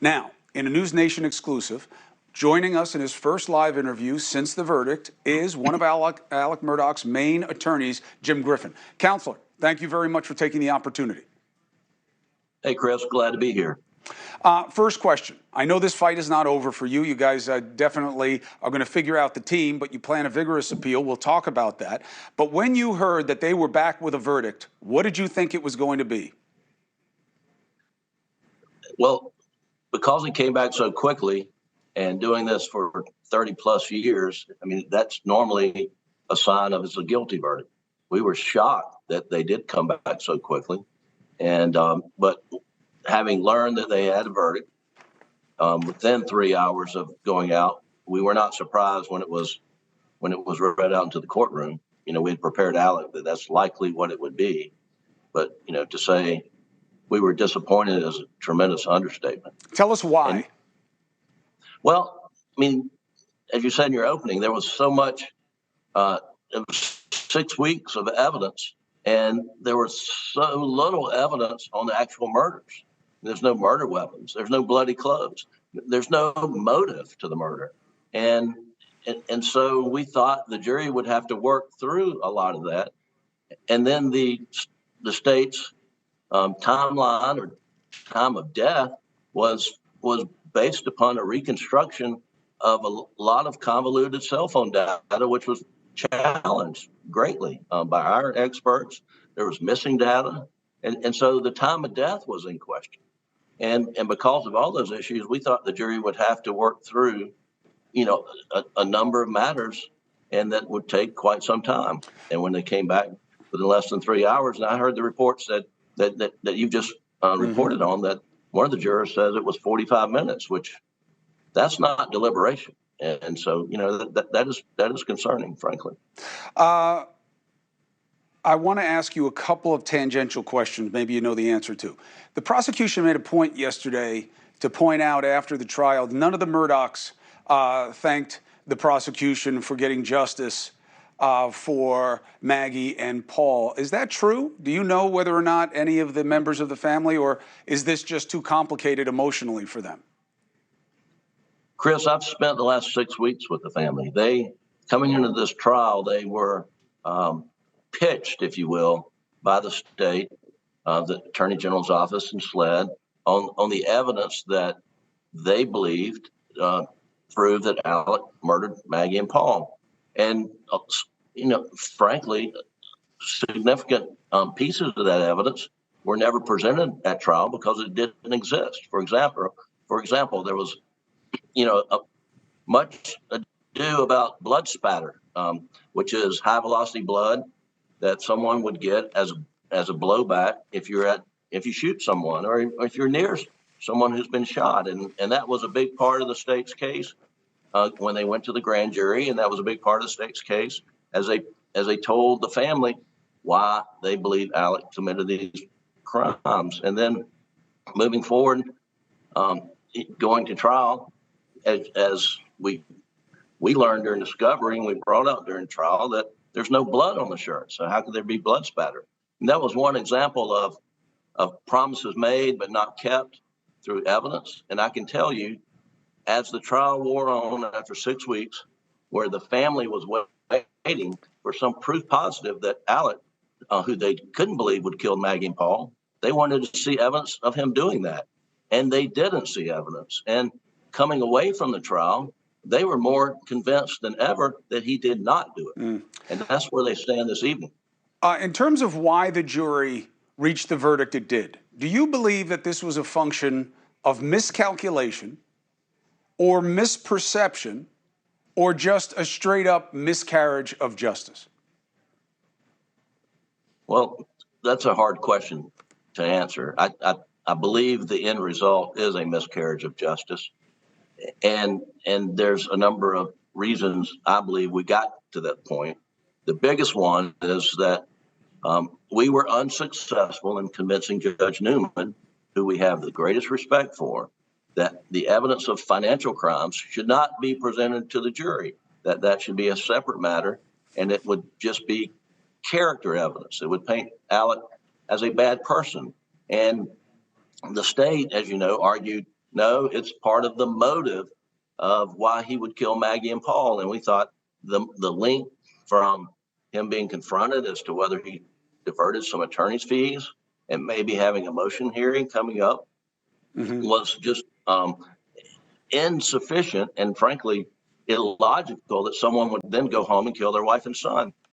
Now, in a NewsNation exclusive, joining us in his first live interview since the verdict is one of Alex Murdaugh's main attorneys, Jim Griffin. Counselor, thank you very much for taking the opportunity. Hey, Chris, glad to be here. First question. I know this fight is not over for you. You guys definitely are going to figure out the team, but you plan a vigorous appeal. We'll talk about that. But when you heard that they were back with a verdict, what did you think it was going to be? Well, because he came back so quickly and doing this for 30 plus years, I mean, that's normally a sign of it's a guilty verdict. We were shocked that they did come back so quickly. And but having learned that they had a verdict within 3 hours of going out, we were not surprised when it was read out into the courtroom. You know, we had prepared Alec that that's likely what it would be. But, you know, to say we were disappointed is a tremendous understatement. Tell us why. Well, I mean, as you said in your opening, there was so much, it was 6 weeks of evidence, and there was so little evidence on the actual murders. There's no murder weapons. There's no bloody clothes. There's no motive to the murder. And so we thought the jury would have to work through a lot of that. And then the state's timeline or time of death was based upon a reconstruction of a lot of convoluted cell phone data, which was challenged greatly by our experts. There was missing data, and so the time of death was in question. And because of all those issues, we thought the jury would have to work through, you know, a number of matters, and that would take quite some time. And when they came back within less than 3 hours, and I heard the reports that you've just reported on, that one of the jurors says it was 45 minutes, which that's not deliberation. And so, you know, that is concerning, frankly. I want to ask you a couple of tangential questions, maybe you know the answer to. The prosecution made a point yesterday to point out after the trial, none of the Murdaughs thanked the prosecution for getting justice for Maggie and Paul. Is that true? Do you know whether or not any of the members of the family, or is this just too complicated emotionally for them? Chris, I've spent the last 6 weeks with the family. They, coming into this trial, they were pitched, if you will, by the state, the Attorney General's office and SLED on the evidence that they believed proved that Alec murdered Maggie and Paul. And, you know, frankly, significant pieces of that evidence were never presented at trial because it didn't exist. For example, there was, you know, much ado about blood spatter, which is high velocity blood that someone would get as a blowback if you shoot someone or if you're near someone who's been shot, and that was a big part of the state's case when they went to the grand jury, and that was a big part of the state's case as they told the family why they believe Alec committed these crimes. And then moving forward, going to trial, as we learned during discovery, and we brought up during trial that there's no blood on the shirt. So how could there be blood spatter? And that was one example of promises made but not kept through evidence. And I can tell you, as the trial wore on after 6 weeks, where the family was waiting for some proof positive that Alec, who they couldn't believe would kill Maggie and Paul, they wanted to see evidence of him doing that. And they didn't see evidence. And coming away from the trial, they were more convinced than ever that he did not do it. And that's where they stand this evening. In terms of why the jury reached the verdict it did, do you believe that this was a function of miscalculation or misperception or just a straight up miscarriage of justice? Well, that's a hard question to answer. I believe the end result is a miscarriage of justice. And there's a number of reasons I believe we got to that point. The biggest one is that we were unsuccessful in convincing Judge Newman, who we have the greatest respect for, that the evidence of financial crimes should not be presented to the jury, that should be a separate matter, and it would just be character evidence. It would paint Alec as a bad person. And the state, as you know, argued No, it's part of the motive of why he would kill Maggie and Paul. And we thought the link from him being confronted as to whether he diverted some attorney's fees and maybe having a motion hearing coming up was just insufficient and frankly illogical that someone would then go home and kill their wife and son.